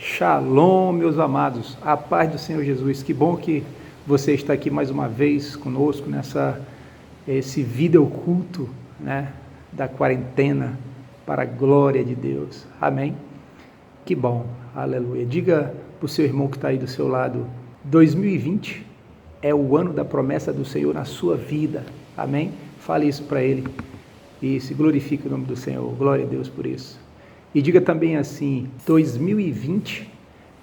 Shalom, meus amados, a paz do Senhor Jesus. Que bom que você está aqui mais uma vez conosco esse vídeo culto, da quarentena, para a glória de Deus. Amém? Que bom, aleluia. Diga para o seu irmão que está aí do seu lado, 2020 é o ano da promessa do Senhor na sua vida. Amém? Fale isso para ele e se glorifique o nome do Senhor. Glória a Deus por isso. E diga também assim, 2020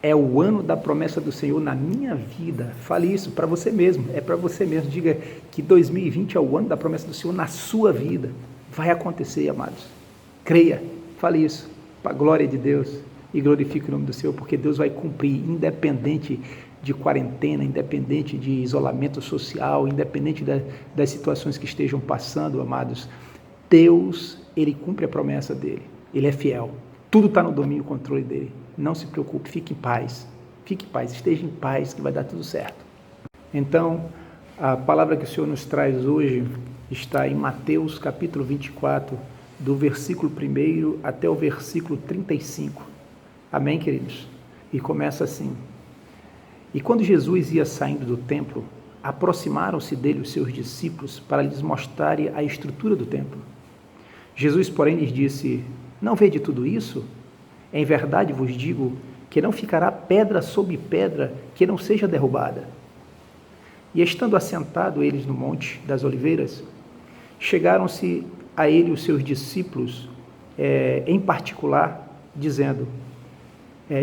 é o ano da promessa do Senhor na minha vida. Fale isso para você mesmo, é para você mesmo. Diga que 2020 é o ano da promessa do Senhor na sua vida. Vai acontecer, amados. Creia, fale isso, para a glória de Deus. E glorifique o nome do Senhor, porque Deus vai cumprir, independente de quarentena, independente de isolamento social, independente das situações que estejam passando, amados. Deus, Ele cumpre a promessa dEle. Ele é fiel. Tudo está no domínio e controle dele. Não se preocupe, fique em paz. Fique em paz, esteja em paz, que vai dar tudo certo. Então, a palavra que o Senhor nos traz hoje está em Mateus capítulo 24, do versículo 1 até o versículo 35. Amém, queridos? E começa assim. E quando Jesus ia saindo do templo, aproximaram-se dele os seus discípulos para lhes mostrarem a estrutura do templo. Jesus, porém, lhes disse: não vede tudo isso? Em verdade vos digo que não ficará pedra sobre pedra que não seja derrubada. E estando assentados eles no monte das oliveiras, chegaram-se a ele os seus discípulos, em particular, dizendo: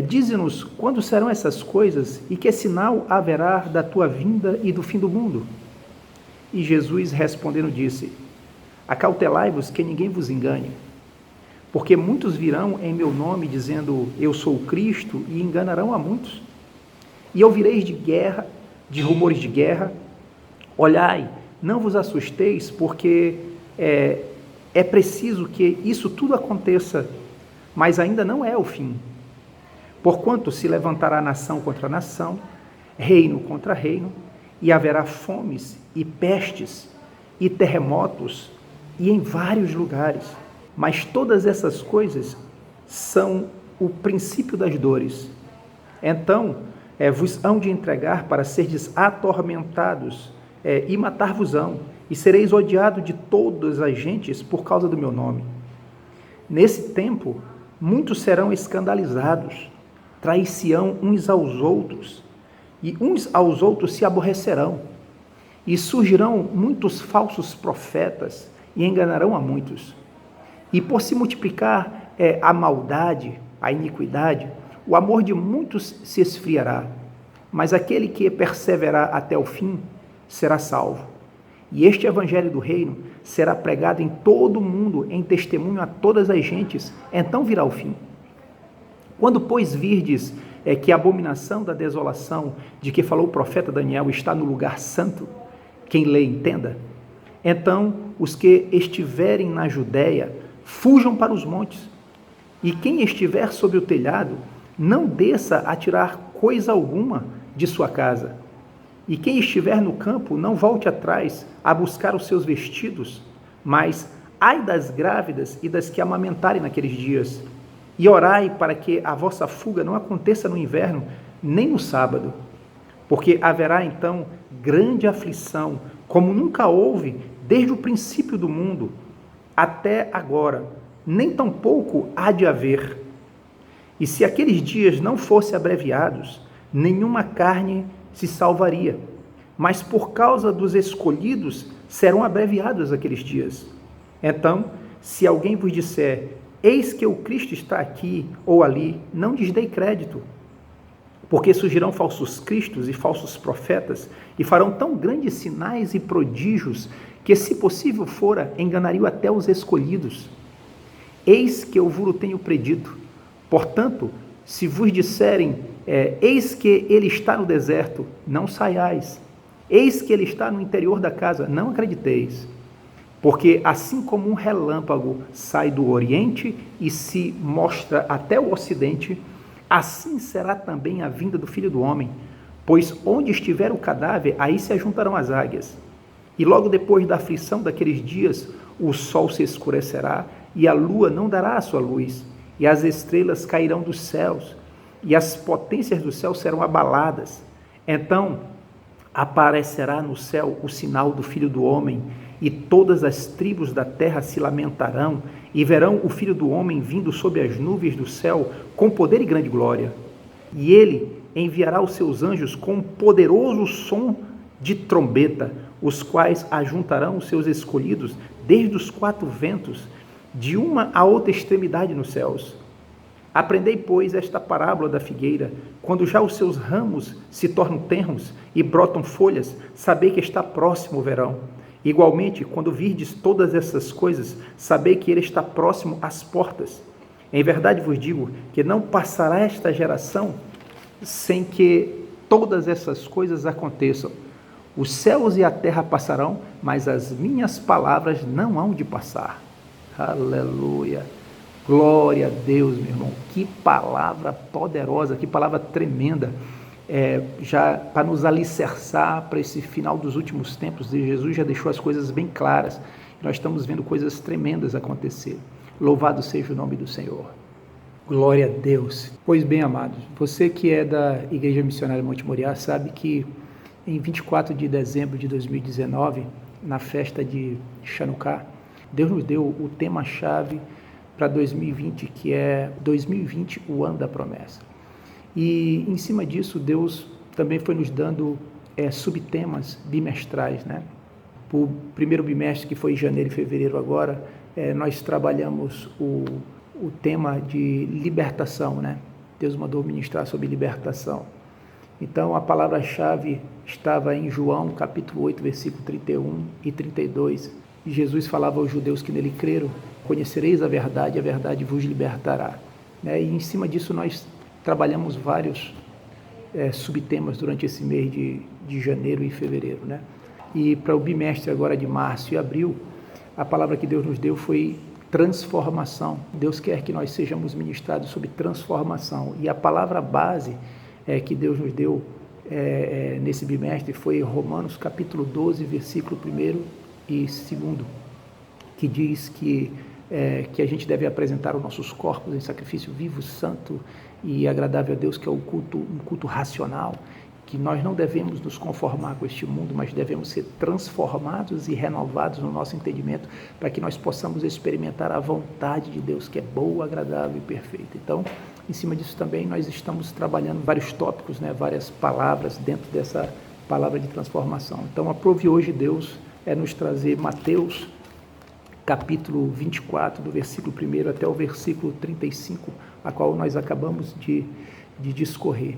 dize-nos quando serão essas coisas e que sinal haverá da tua vinda e do fim do mundo? E Jesus respondendo disse: acautelai-vos que ninguém vos engane. Porque muitos virão em meu nome dizendo, eu sou o Cristo, e enganarão a muitos. E ouvireis de rumores de guerra. Olhai, não vos assusteis, porque é preciso que isso tudo aconteça, mas ainda não é o fim. Porquanto se levantará nação contra nação, reino contra reino, e haverá fomes e pestes e terremotos, e em vários lugares. Mas todas essas coisas são o princípio das dores. Então, vos hão de entregar para serdes atormentados, e matar-vos-ão, e sereis odiados de todas as gentes por causa do meu nome. Nesse tempo, muitos serão escandalizados, trair-se-ão uns aos outros, e uns aos outros se aborrecerão, e surgirão muitos falsos profetas, e enganarão a muitos. E por se multiplicar a maldade, a iniquidade, o amor de muitos se esfriará, mas aquele que perseverar até o fim será salvo. E este evangelho do reino será pregado em todo o mundo, em testemunho a todas as gentes, então virá o fim. Quando, pois, virdes que a abominação da desolação de que falou o profeta Daniel está no lugar santo, quem lê entenda, então os que estiverem na Judéia fujam para os montes, e quem estiver sobre o telhado, não desça a tirar coisa alguma de sua casa. E quem estiver no campo, não volte atrás a buscar os seus vestidos, mas ai das grávidas e das que amamentarem naqueles dias. E orai para que a vossa fuga não aconteça no inverno, nem no sábado, porque haverá então grande aflição, como nunca houve desde o princípio do mundo, até agora, nem tampouco há de haver. E se aqueles dias não fossem abreviados, nenhuma carne se salvaria. Mas por causa dos escolhidos, serão abreviados aqueles dias. Então, se alguém vos disser, eis que o Cristo está aqui ou ali, não lhes dei crédito. Porque surgirão falsos cristos e falsos profetas, e farão tão grandes sinais e prodígios, que, se possível fora, enganariam até os escolhidos. Eis que eu vos tenho predito. Portanto, se vos disserem, eis que ele está no deserto, não saiais. Eis que ele está no interior da casa, não acrediteis. Porque assim como um relâmpago sai do oriente e se mostra até o ocidente, assim será também a vinda do Filho do Homem. Pois onde estiver o cadáver, aí se ajuntarão as águias. E logo depois da aflição daqueles dias, o sol se escurecerá, e a lua não dará a sua luz, e as estrelas cairão dos céus, e as potências do céu serão abaladas. Então aparecerá no céu o sinal do Filho do Homem, e todas as tribos da terra se lamentarão, e verão o Filho do Homem vindo sob as nuvens do céu, com poder e grande glória. E ele enviará os seus anjos com um poderoso som de trombeta, os quais ajuntarão os seus escolhidos desde os quatro ventos, de uma a outra extremidade nos céus. Aprendei, pois, esta parábola da figueira: quando já os seus ramos se tornam tenros e brotam folhas, sabei que está próximo o verão. Igualmente, quando virdes todas essas coisas, sabei que ele está próximo às portas. Em verdade vos digo que não passará esta geração sem que todas essas coisas aconteçam. Os céus e a terra passarão, mas as minhas palavras não hão de passar. Aleluia! Glória a Deus, meu irmão. Que palavra poderosa, que palavra tremenda, já para nos alicerçar para esse final dos últimos tempos. E Jesus já deixou as coisas bem claras. Nós estamos vendo coisas tremendas acontecer. Louvado seja o nome do Senhor. Glória a Deus. Pois bem, amados, você que é da Igreja Missionária Monte Moriá sabe que em 24 de dezembro de 2019, na festa de Chanukah, Deus nos deu o tema-chave para 2020, que é 2020, o ano da promessa. E em cima disso, Deus também foi nos dando subtemas bimestrais, né? O primeiro bimestre, que foi em janeiro e fevereiro agora, nós trabalhamos o tema de libertação, né? Deus mandou ministrar sobre libertação. Então, a palavra-chave estava em João, capítulo 8, versículo 31 e 32. E Jesus falava aos judeus que nele creram: conhecereis a verdade vos libertará. E em cima disso nós trabalhamos vários subtemas durante esse mês de janeiro e fevereiro, né? E para o bimestre agora de março e abril, a palavra que Deus nos deu foi transformação. Deus quer que nós sejamos ministrados sobre transformação. E a palavra base que Deus nos deu nesse bimestre foi Romanos capítulo 12, versículo 1 e 2, que diz que a gente deve apresentar os nossos corpos em sacrifício vivo, santo e agradável a Deus, que é um culto racional, que nós não devemos nos conformar com este mundo, mas devemos ser transformados e renovados no nosso entendimento, para que nós possamos experimentar a vontade de Deus, que é boa, agradável e perfeita. Então, em cima disso também nós estamos trabalhando vários tópicos, né, várias palavras dentro dessa palavra de transformação. Então, aprove hoje Deus nos trazer Mateus capítulo 24, do versículo 1 até o versículo 35, a qual nós acabamos de discorrer.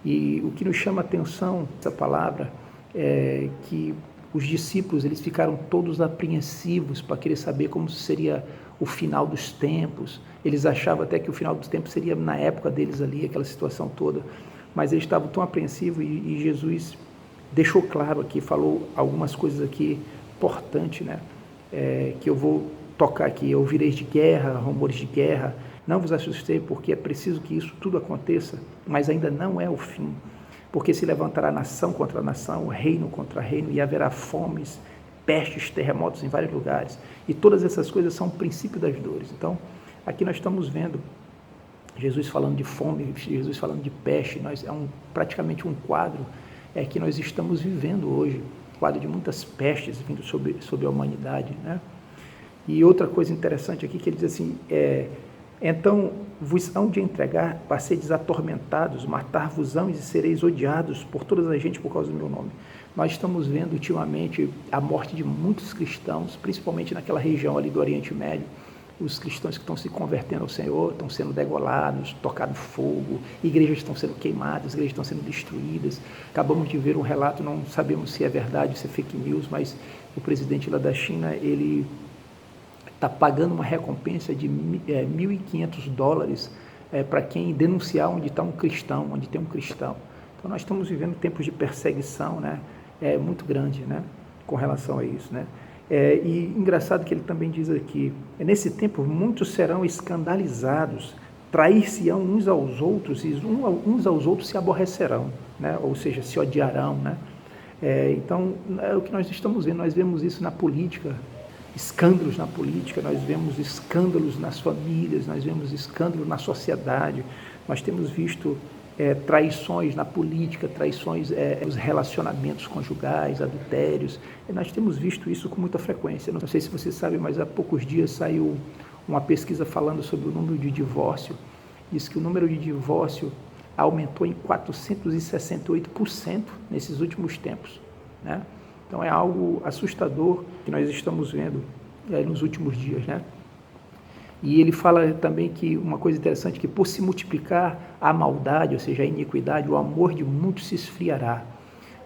E o que nos chama a atenção essa palavra é que os discípulos eles ficaram todos apreensivos para querer saber como seria o final dos tempos. Eles achavam até que o final dos tempos seria na época deles ali, aquela situação toda, mas eles estavam tão apreensivos e Jesus deixou claro aqui, falou algumas coisas aqui importantes, né? Que eu vou tocar aqui: ouvireis de guerra, rumores de guerra, não vos assustei, porque é preciso que isso tudo aconteça, mas ainda não é o fim, porque se levantará nação contra nação, reino contra reino, e haverá fomes, pestes, terremotos em vários lugares, e todas essas coisas são o princípio das dores. Então, aqui nós estamos vendo Jesus falando de fome, Jesus falando de peste. Praticamente um quadro que nós estamos vivendo hoje, quadro de muitas pestes vindo sobre a humanidade, né? E outra coisa interessante aqui, que ele diz assim, então vos hão de entregar para seres atormentados, matar-vos-ão e sereis odiados por toda a gente por causa do meu nome. Nós estamos vendo ultimamente a morte de muitos cristãos, principalmente naquela região ali do Oriente Médio. Os cristãos que estão se convertendo ao Senhor estão sendo degolados, tocados fogo, igrejas estão sendo queimadas, igrejas estão sendo destruídas. Acabamos de ver um relato, não sabemos se é verdade, se é fake news, mas o presidente lá da China, ele está pagando uma recompensa de $1.500 para quem denunciar onde está um cristão, onde tem um cristão. Então nós estamos vivendo tempos de perseguição, né? Muito grande, né? Com relação a isso, né? E engraçado que ele também diz aqui: nesse tempo muitos serão escandalizados, trair-se-ão uns aos outros e uns aos outros se aborrecerão, né? Ou seja, se odiarão, né? Então é o que nós estamos vendo. Nós vemos isso na política, escândalos na política, nós vemos escândalos nas famílias, nós vemos escândalos na sociedade, nós temos visto traições na política, traições nos relacionamentos conjugais, adultérios. Nós temos visto isso com muita frequência. Não sei se você sabe, mas há poucos dias saiu uma pesquisa falando sobre o número de divórcio. Diz que o número de divórcio aumentou em 468% nesses últimos tempos, né? Então é algo assustador que nós estamos vendo nos últimos dias, né? E ele fala também que uma coisa interessante, que por se multiplicar a maldade, ou seja, a iniquidade, o amor de muitos se esfriará,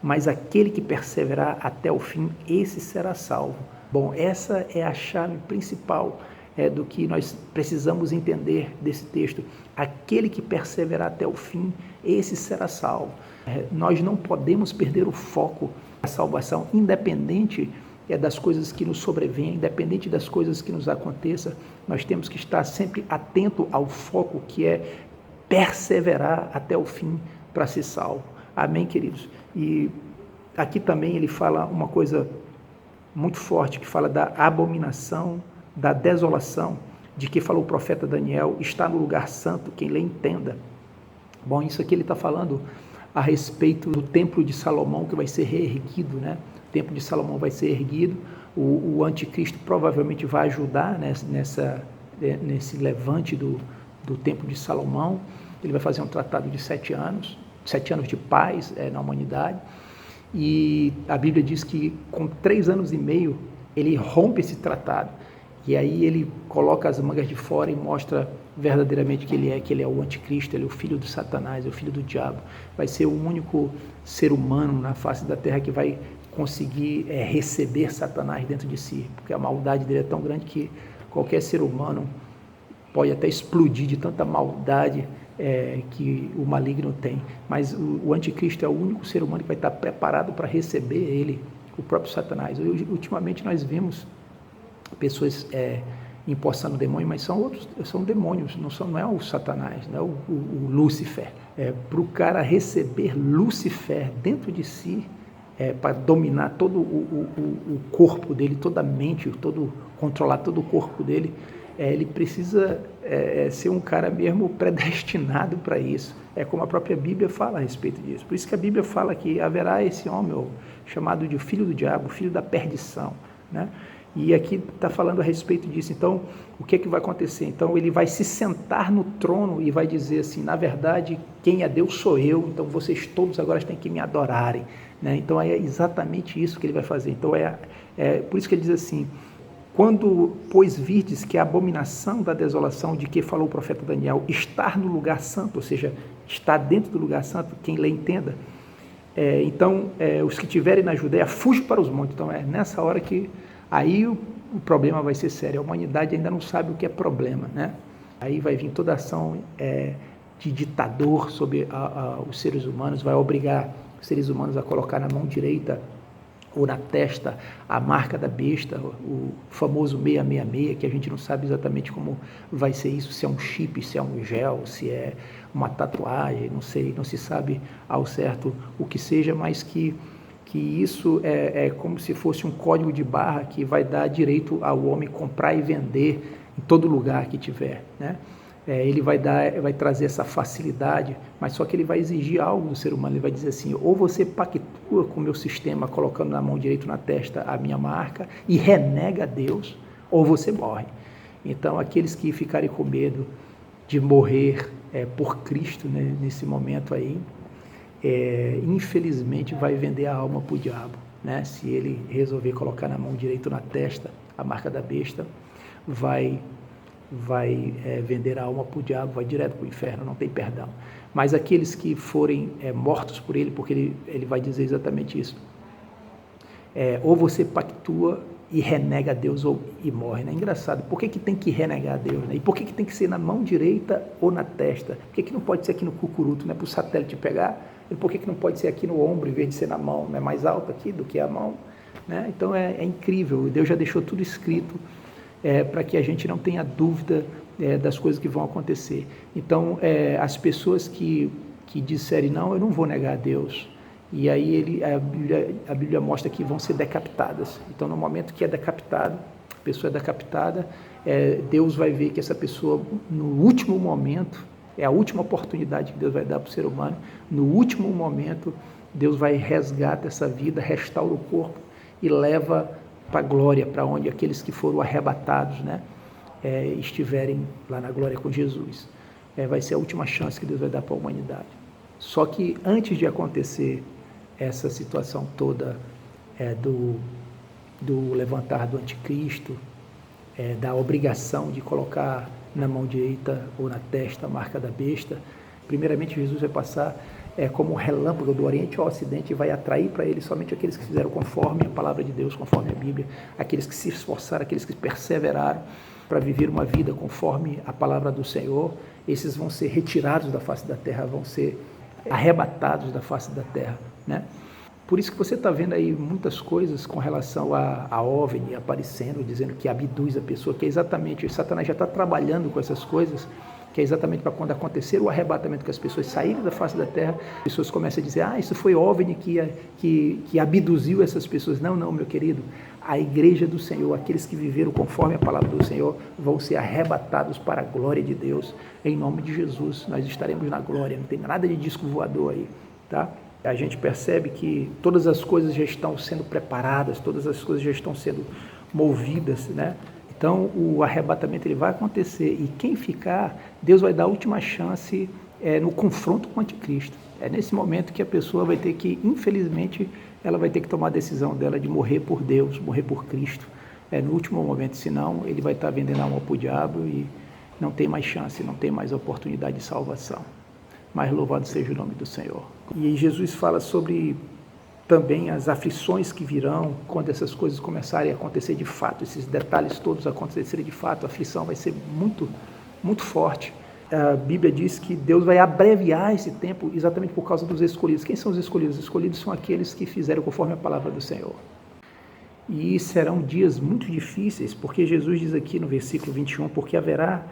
mas aquele que perseverar até o fim, esse será salvo. Bom, essa é a chave principal do que nós precisamos entender desse texto. Aquele que perseverar até o fim, esse será salvo. Nós não podemos perder o foco da salvação, independente das coisas que nos sobrevêm, independente das coisas que nos aconteçam. Nós temos que estar sempre atento ao foco, que é perseverar até o fim para ser salvo. Amém, queridos? E aqui também ele fala uma coisa muito forte, que fala da abominação, da desolação, de que falou o profeta Daniel, está no lugar santo, quem lê entenda. Bom, isso aqui ele está falando a respeito do templo de Salomão, que vai ser reerguido, né? O templo de Salomão vai ser erguido, o anticristo provavelmente vai ajudar nesse levante do templo de Salomão. Ele vai fazer um tratado de 7 anos de paz na humanidade, e a Bíblia diz que com 3 anos e meio ele rompe esse tratado, e aí ele coloca as mangas de fora e mostra verdadeiramente que ele é o anticristo, ele é o filho de Satanás, é o filho do diabo. Vai ser o único ser humano na face da terra que vai conseguir receber Satanás dentro de si, porque a maldade dele é tão grande que qualquer ser humano pode até explodir de tanta maldade que o maligno tem. Mas o anticristo é o único ser humano que vai estar preparado para receber ele, o próprio Satanás. Ultimamente nós vimos pessoas empossando demônio, mas são demônios, não é o Satanás, não é o Lúcifer. Para o cara receber Lúcifer dentro de si, para dominar todo o corpo dele, toda a mente, controlar todo o corpo dele, ele precisa ser um cara mesmo predestinado para isso. É como a própria Bíblia fala a respeito disso. Por isso que a Bíblia fala que haverá esse homem chamado de filho do diabo, filho da perdição, né? E aqui está falando a respeito disso. Então, o que é que vai acontecer? Então, ele vai se sentar no trono e vai dizer assim, na verdade, quem é Deus sou eu, então vocês todos agora têm que me adorarem, né? Então, é exatamente isso que ele vai fazer. Então, por isso que ele diz assim, quando, pois, virdes que a abominação da desolação de que falou o profeta Daniel, estar no lugar santo, ou seja, estar dentro do lugar santo, quem lê entenda, então, os que estiverem na Judéia, fujam para os montes. Então, nessa hora que aí o problema vai ser sério. A humanidade ainda não sabe o que é problema, né? Aí vai vir toda a ação de ditador sobre os seres humanos, vai obrigar os seres humanos a colocar na mão direita ou na testa a marca da besta, o famoso 666, que a gente não sabe exatamente como vai ser isso, se é um chip, se é um gel, se é uma tatuagem, não sei, não se sabe ao certo o que seja, mas que isso é como se fosse um código de barra que vai dar direito ao homem comprar e vender em todo lugar que tiver, né? Ele vai trazer essa facilidade, mas só que ele vai exigir algo do ser humano. Ele vai dizer assim, ou você pactua com o meu sistema, colocando na mão direita na testa a minha marca e renega a Deus, ou você morre. Então, aqueles que ficarem com medo de morrer por Cristo, né, nesse momento aí, infelizmente vai vender a alma para o diabo, né? Se ele resolver colocar na mão direita na testa a marca da besta, vai vender a alma para o diabo, vai direto para o inferno, não tem perdão. Mas aqueles que forem mortos por ele, porque ele vai dizer exatamente isso, ou você pactua e renega a Deus e morre, né? Engraçado, por que tem que renegar a Deus, né? E por que tem que ser na mão direita ou na testa? Por que não pode ser aqui no cucuruto, né? Para o satélite pegar? E por que não pode ser aqui no ombro, em vez de ser na mão, né? Mais alto aqui do que a mão, né? Então é incrível, Deus já deixou tudo escrito para que a gente não tenha dúvida das coisas que vão acontecer. Então, as pessoas que disserem, não, eu não vou negar a Deus, e aí a Bíblia mostra que vão ser decapitadas. Então, no momento que a pessoa é decapitada, Deus vai ver que essa pessoa, no último momento, É a última oportunidade que Deus vai dar para o ser humano. No último momento, Deus vai resgatar essa vida, restaura o corpo e leva para a glória, para onde aqueles que foram arrebatados, né, estiverem lá na glória com Jesus. Vai ser a última chance que Deus vai dar para a humanidade. Só que antes de acontecer essa situação toda do levantar do anticristo, da obrigação de colocar na mão direita ou na testa a marca da besta, primeiramente Jesus vai passar como um relâmpago do Oriente ao Ocidente e vai atrair para ele somente aqueles que fizeram conforme a palavra de Deus, conforme a Bíblia, aqueles que se esforçaram, aqueles que perseveraram para viver uma vida conforme a palavra do Senhor. Esses vão ser retirados da face da terra, vão ser arrebatados da face da terra, né? Por isso que você está vendo aí muitas coisas com relação a OVNI aparecendo, dizendo que abduz a pessoa, que é exatamente, Satanás já está trabalhando com essas coisas, que é exatamente para quando acontecer o arrebatamento, que as pessoas saírem da face da terra, as pessoas começam a dizer, isso foi OVNI que abduziu essas pessoas. Não, meu querido, a igreja do Senhor, aqueles que viveram conforme a palavra do Senhor, vão ser arrebatados para a glória de Deus, em nome de Jesus. Nós estaremos na glória, não tem nada de disco voador aí, tá? A gente percebe que todas as coisas já estão sendo preparadas, todas as coisas já estão sendo movidas, né? Então o arrebatamento ele vai acontecer e quem ficar, Deus vai dar a última chance no confronto com o anticristo. É nesse momento que a pessoa vai ter que, infelizmente, ela vai ter que tomar a decisão dela de morrer por Deus, morrer por Cristo. No último momento, senão ele vai estar vendendo a alma para o diabo e não tem mais chance, não tem mais oportunidade de salvação. Mas louvado seja o nome do Senhor. E Jesus fala sobre também as aflições que virão quando essas coisas começarem a acontecer de fato, esses detalhes todos acontecerem de fato, a aflição vai ser muito, muito forte. A Bíblia diz que Deus vai abreviar esse tempo exatamente por causa dos escolhidos. Quem são os escolhidos? Os escolhidos são aqueles que fizeram conforme a palavra do Senhor. E serão dias muito difíceis, porque Jesus diz aqui no versículo 21, porque haverá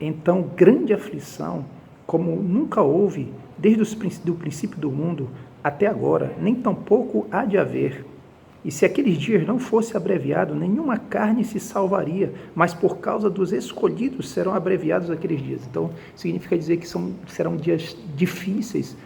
então grande aflição, como nunca houve desde o princípio do mundo até agora, nem tampouco há de haver. E se aqueles dias não fosse abreviado, nenhuma carne se salvaria, mas por causa dos escolhidos serão abreviados aqueles dias. Então, significa dizer que serão dias difíceis,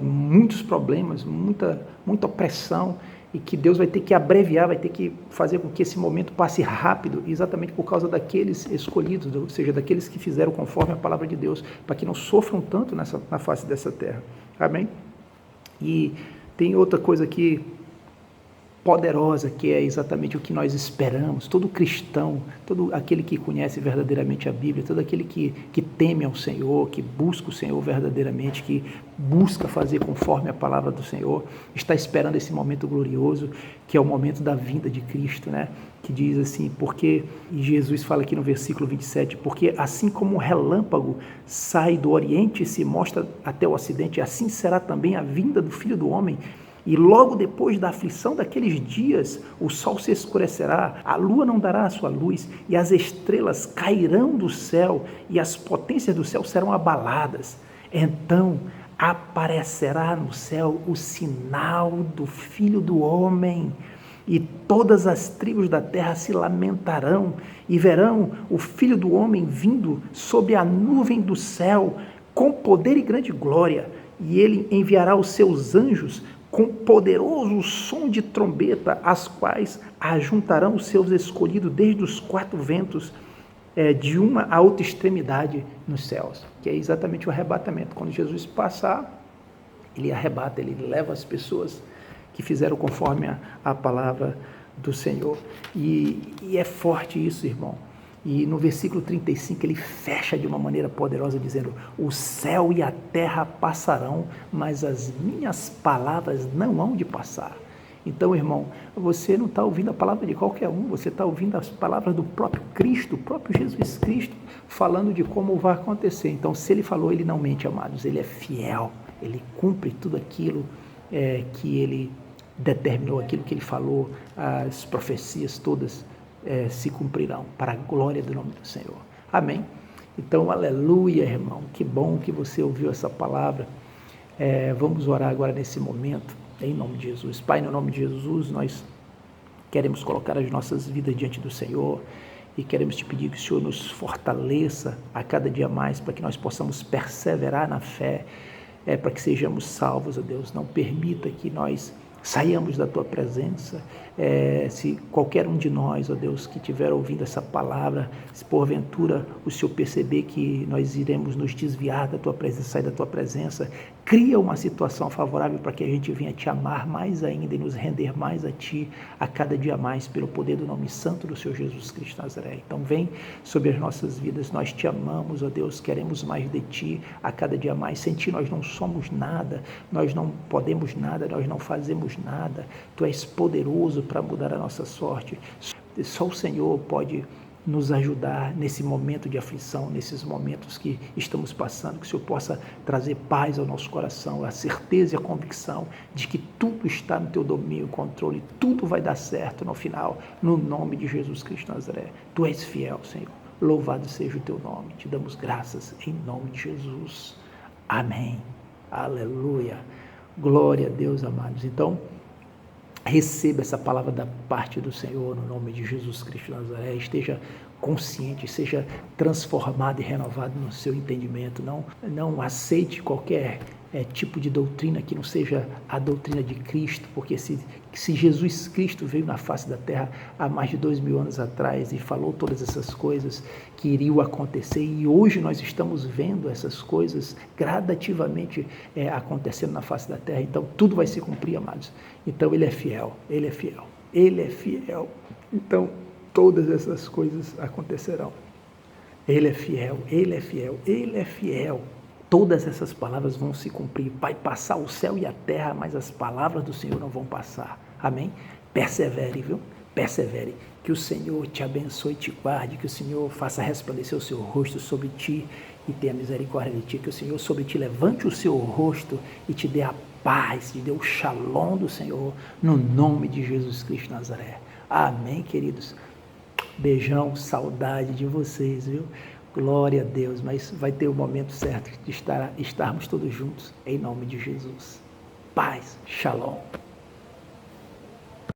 muitos problemas, muita opressão, e que Deus vai ter que abreviar, vai ter que fazer com que esse momento passe rápido, exatamente por causa daqueles escolhidos, ou seja, daqueles que fizeram conforme a palavra de Deus, para que não sofram tanto na face dessa terra. Amém? E tem outra coisa aqui poderosa, que é exatamente o que nós esperamos. Todo cristão, todo aquele que conhece verdadeiramente a Bíblia, todo aquele que teme ao Senhor, que busca o Senhor verdadeiramente, que busca fazer conforme a palavra do Senhor, está esperando esse momento glorioso, que é o momento da vinda de Cristo, né? Que diz assim, porque, e Jesus fala aqui no versículo 27, porque assim como um relâmpago sai do Oriente e se mostra até o Ocidente, assim será também a vinda do Filho do Homem. E logo depois da aflição daqueles dias, o sol se escurecerá, a lua não dará a sua luz, e as estrelas cairão do céu, e as potências do céu serão abaladas. Então aparecerá no céu o sinal do Filho do Homem, e todas as tribos da terra se lamentarão, e verão o Filho do Homem vindo sobre a nuvem do céu, com poder e grande glória, e ele enviará os seus anjos com poderoso som de trombeta, as quais ajuntarão os seus escolhidos desde os quatro ventos, de uma a outra extremidade nos céus, que é exatamente o arrebatamento. Quando Jesus passar, ele arrebata, ele leva as pessoas que fizeram conforme a palavra do Senhor. E é forte isso, irmão. E no versículo 35 ele fecha de uma maneira poderosa dizendo, o céu e a terra passarão, mas as minhas palavras não hão de passar. Então, irmão, você não está ouvindo a palavra de qualquer um, você está ouvindo as palavras do próprio Cristo, o próprio Jesus Cristo, falando de como vai acontecer. Então, se ele falou, ele não mente, amados, ele é fiel, ele cumpre tudo aquilo que ele determinou, aquilo que ele falou, as profecias todas se cumprirão, para a glória do nome do Senhor. Amém? Então, aleluia, irmão, que bom que você ouviu essa palavra. Vamos orar agora nesse momento, em nome de Jesus. Pai, no nome de Jesus, nós queremos colocar as nossas vidas diante do Senhor e queremos te pedir que o Senhor nos fortaleça a cada dia mais, para que nós possamos perseverar na fé, para que sejamos salvos, ó Deus. Não permita que nós saiamos da Tua presença. Se qualquer um de nós, ó Deus, que estiver ouvindo essa palavra, se porventura o Senhor perceber que nós iremos nos desviar da Tua presença, sair da Tua presença, cria uma situação favorável para que a gente venha Te amar mais ainda e nos render mais a Ti, a cada dia mais, pelo poder do nome santo do Senhor Jesus Cristo de Nazaré. Então vem sobre as nossas vidas, nós Te amamos, ó Deus, queremos mais de Ti, a cada dia mais. Sem Ti nós não somos nada, nós não podemos nada, nós não fazemos nada. Tu és poderoso para mudar a nossa sorte. Só o Senhor pode nos ajudar nesse momento de aflição, nesses momentos que estamos passando, que o Senhor possa trazer paz ao nosso coração, a certeza e a convicção de que tudo está no Teu domínio e controle, tudo vai dar certo no final, no nome de Jesus Cristo de Nazaré. Tu és fiel, Senhor. Louvado seja o Teu nome. Te damos graças em nome de Jesus. Amém. Aleluia. Glória a Deus, amados. Então, receba essa palavra da parte do Senhor no nome de Jesus Cristo de Nazaré. Esteja consciente, seja transformado e renovado no seu entendimento. Não aceite qualquer tipo de doutrina que não seja a doutrina de Cristo, porque se Jesus Cristo veio na face da terra há mais de 2000 anos atrás e falou todas essas coisas que iriam acontecer, e hoje nós estamos vendo essas coisas gradativamente acontecendo na face da terra, então tudo vai se cumprir, amados. Então Ele é fiel, Ele é fiel, Ele é fiel. Então todas essas coisas acontecerão. Ele é fiel, Ele é fiel, Ele é fiel. Todas essas palavras vão se cumprir. Vai passar o céu e a terra, mas as palavras do Senhor não vão passar. Amém? Persevere, viu? Persevere. Que o Senhor te abençoe e te guarde, que o Senhor faça resplandecer o seu rosto sobre ti e tenha misericórdia de ti, que o Senhor sobre ti levante o seu rosto e te dê a paz, te dê o shalom do Senhor, no nome de Jesus Cristo de Nazaré. Amém, queridos? Beijão, saudade de vocês, viu? Glória a Deus, mas vai ter o momento certo de estarmos todos juntos, em nome de Jesus. Paz, shalom.